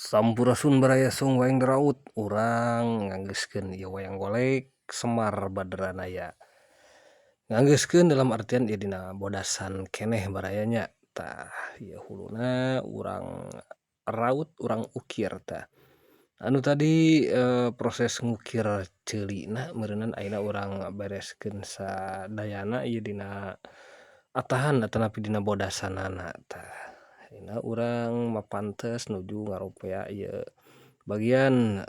Sampurasun baraya sung wayang daraut urang nganggeuskeun ieu wayang golek Semar Badrana nganggeuskeun dalam artian ieu dina bodasan keneh barayanya tah ieu huluna urang raut urang ukir tah anu tadi proses ngukir ceulina meureunnan ayeuna urang bereskeun sadayana ieu dina atahan atanapi dina bodasanana tah ayeuna urang mapantes nuju ngaropea ieu bagian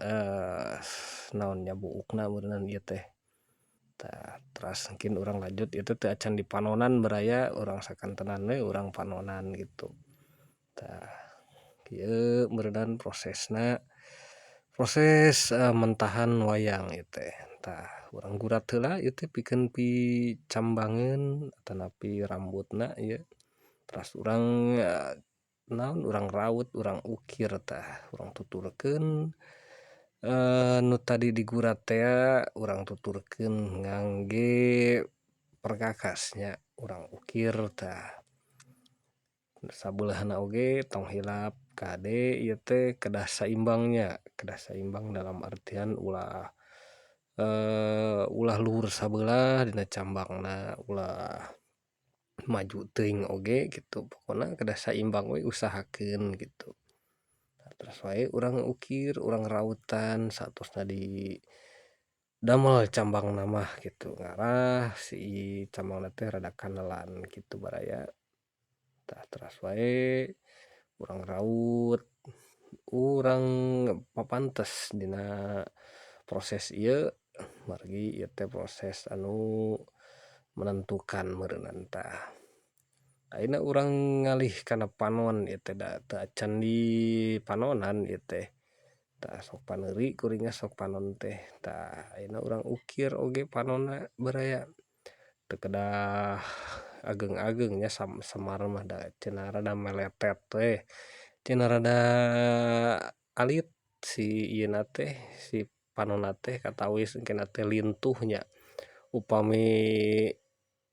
naon nya buukna meureunnan ieu teh tah teras mungkin urang lanjut itu teh acan dipanonan baraya urang sakantenan we urang panonan gitu tah ieu meureunnan prosesna proses mentahan wayang ieu teh tah urang gurat heula ieu teh pikeun picambangeun atanapi rambutna ieu teras urang naon urang raut urang ukir tah urang tuturkeun nu tadi digurat tea urang tuturkeun ngangge perkakas nya urang ukir tah sabeulahna oge tong hilap kade ieu teh kedah saimbangnya kedah saimbang dalam artian ulah luhur sabeulah dina cambangna ulah maju teuing oge gitu pokona kedah saimbang we usahakeun gitu terus wae urang ukir urang rautan saterusna di damel cambangna mah gitu ngarah si cambangna teh rada kanelan gitu baraya tah teras wae urang raut urang papantes dina proses ieu margi ieu teh proses anu menentukan meureunnan tah ayeuna urang ngalih kana panon ieu teh da teu acan dipanonan ieu teh tah sok paneuri kuring sok panon teh tah ayeuna urang ukir oge panonna baraya teu kedah ageng-ageng nya Semar mah da cenah rada meletet we cenah rada alit si ieuna teh si panonna teh katawis engkena teh lintuh nya upami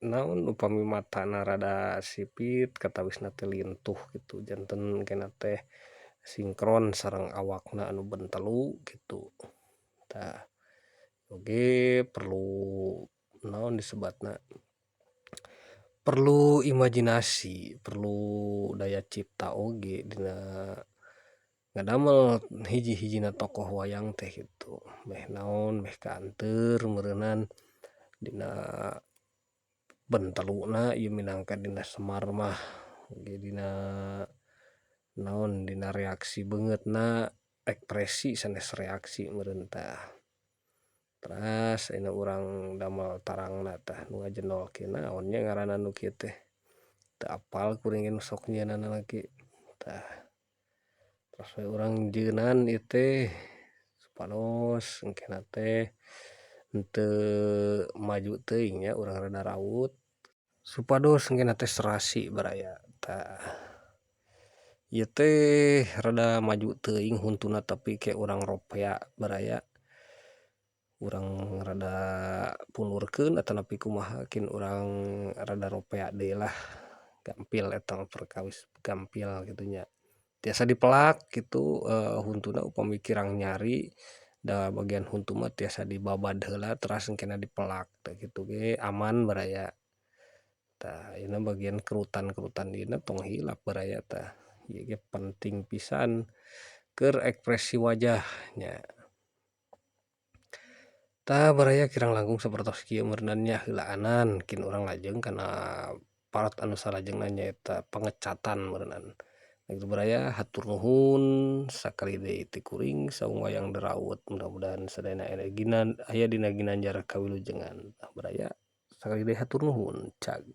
naon upami matana rada sipit katawisna teh lintuh gitu janten engkena teh sinkron sareng awakna anu bentelu gitu tah oge perlu naon disebatna perlu imajinasi perlu daya cipta oge dina ngadamel hiji-hijina tokoh wayang teh gitu meh naon meh kaanteur meureunnan dina benteluna ieu minangka dina Semar mah ge dina naon dina reaksi beungeutna ekspresi sanes reaksi meureun tah teras ayeuna urang damel tarangna tah nu ngajenolkeun naon nya ngaranna nu kieu teh teu apal kuring ge nu sok nyieunna lagi tah terus we urang njieunnan ieu teh supados engkena teh henteu maju teuing nya urang rada raut supados engkena teh serasi baraya tah ieu teh rada maju teuing huntuna tapi ke urang ropea baraya urang rada punurkeun atanapi kumaha kin urang rada ropea deui lah gampil eta mah perkawis gampil kitu nya tiasa dipelak gitu huntuna upami kirang nyari da bagian huntu mah tiasa dibabad heula teras engkena dipelak tah kitu ge aman baraya tah ayeuna bagian kerutan-kerutan dieuna tong hilap baraya tah ieu ge penting pisan keur ekspresi wajah nya tah baraya kirang langkung sapertos kieu meureunnan nya heulaanan kin urang lajeng kana part anu salajengna nyaeta pangecatan meureunnan gitu baraya hatur nuhun sakali deui ti kuring saung wayang daraut mudah-mudahan sadayana aya dina ginanjar kawilujengan baraya sakali deui hatur nuhun cag